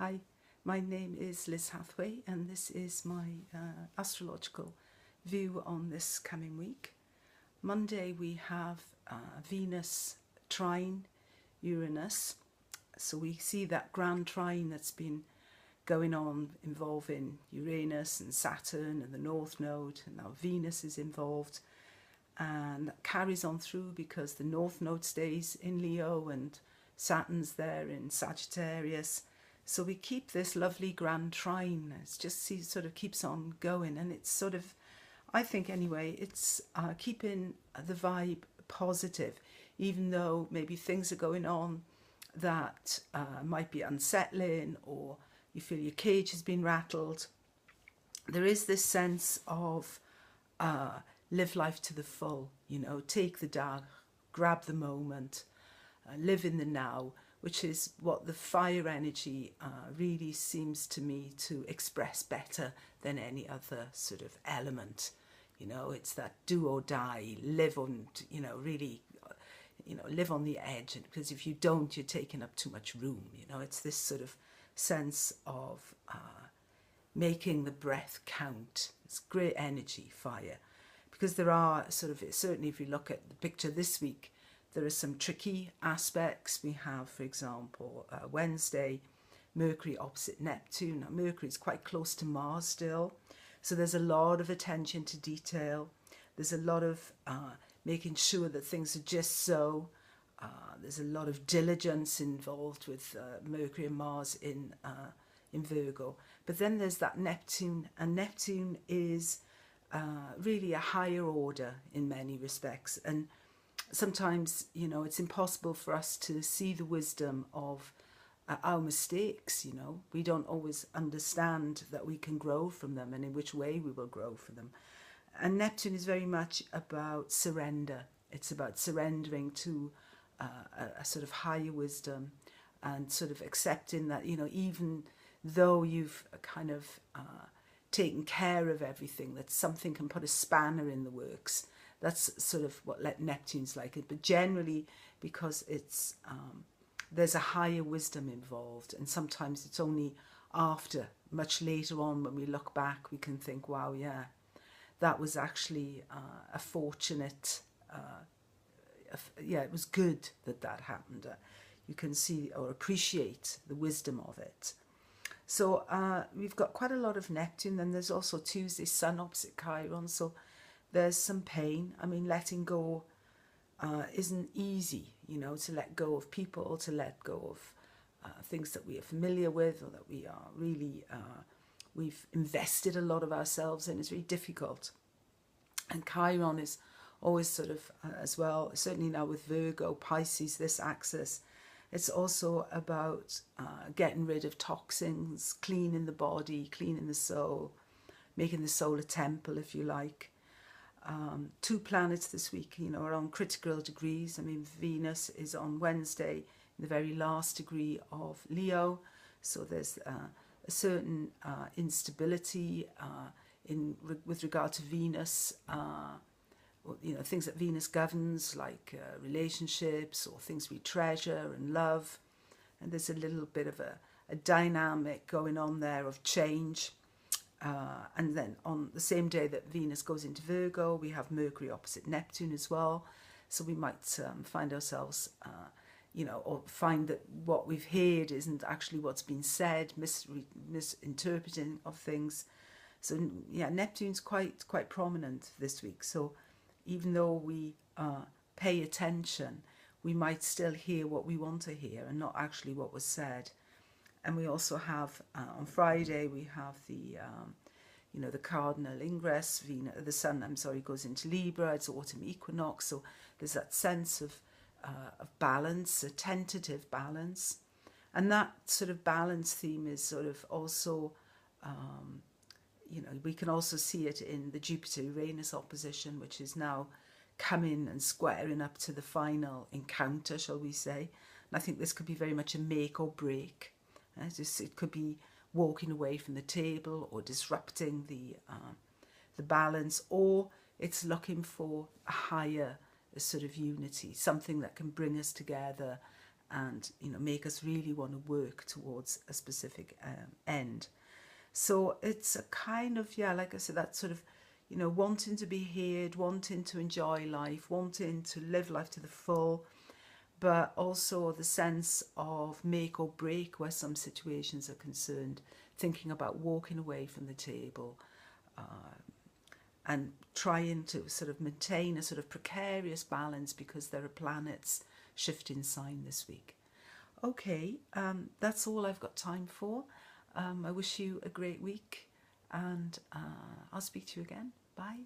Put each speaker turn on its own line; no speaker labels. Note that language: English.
Hi, my name is Liz Hathaway and this is my astrological view on this coming week. Monday we have Venus trine Uranus, so we see that grand trine that's been going on involving Uranus and Saturn and the North Node, and now Venus is involved, and that carries on through because the North Node stays in Leo and Saturn's there in Sagittarius. So we keep this lovely grand trine. It's just sort of keeps on going, and it's sort of, I think anyway, it's keeping the vibe positive, even though maybe things are going on that might be unsettling, or you feel your cage has been rattled. There is this sense of live life to the full, you know, take the day, grab the moment, live in the now, which is what the fire energy really seems to me to express better than any other sort of element. You know, it's that do or die, live on, you know, really, you know, live on the edge, because if you don't, you're taking up too much room. You know, it's this sort of sense of making the breath count. It's great energy, fire, because there are sort of, certainly if you look at the picture this week, there are some tricky aspects. We have, for example, Wednesday, Mercury opposite Neptune. Now, Mercury is quite close to Mars still, so there's a lot of attention to detail. There's a lot of making sure that things are just so. There's a lot of diligence involved with Mercury and Mars in Virgo. But then there's that Neptune, and Neptune is really a higher order in many respects. And sometimes, you know, it's impossible for us to see the wisdom of our mistakes. You know, we don't always understand that we can grow from them and in which way we will grow from them. And Neptune is very much about surrender. It's about surrendering to a sort of higher wisdom, and sort of accepting that, you know, even though you've kind of taken care of everything, that something can put a spanner in the works. That's sort of what Neptune's like. But generally, because it's there's a higher wisdom involved, and sometimes it's only after, much later on, when we look back, we can think, wow, yeah, that was actually a fortunate, yeah, it was good that that happened. You can see or appreciate the wisdom of it. So we've got quite a lot of Neptune. Then there's also Tuesday, Sun opposite Chiron. So there's some pain. I mean, letting go isn't easy, you know, to let go of people, to let go of things that we are familiar with, or that we are really, we've invested a lot of ourselves in. It's very difficult. And Chiron is always sort of, as well, certainly now with Virgo, Pisces, this axis, it's also about getting rid of toxins, cleaning the body, cleaning the soul, making the soul a temple, if you like. Two planets this week, you know, are on critical degrees. I mean, Venus is on Wednesday in the very last degree of Leo, so there's a certain instability with regard to Venus. You know, things that Venus governs, like relationships or things we treasure and love. And there's a little bit of a dynamic going on there of change. And then on the same day that Venus goes into Virgo, we have Mercury opposite Neptune as well. So we might find ourselves, you know, or find that what we've heard isn't actually what's been said, misinterpreting of things. So yeah, Neptune's quite prominent this week. So even though we pay attention, we might still hear what we want to hear and not actually what was said. And we also have, on Friday, we have the, you know, the cardinal ingress, the sun, goes into Libra, it's autumn equinox, so there's that sense of balance, a tentative balance. And that sort of balance theme is sort of also, you know, we can also see it in the Jupiter-Uranus opposition, which is now coming and squaring up to the final encounter, shall we say. And I think this could be very much a make or break. It could be walking away from the table, or disrupting the balance, or it's looking for a higher sort of unity, something that can bring us together and, you know, make us really want to work towards a specific end. So it's a kind of, yeah, like I said, that sort of, you know, wanting to be heard, wanting to enjoy life, wanting to live life to the full, but also the sense of make or break where some situations are concerned, thinking about walking away from the table, and trying to sort of maintain a sort of precarious balance because there are planets shifting sign this week. Okay, that's all I've got time for. I wish you a great week, and I'll speak to you again. Bye.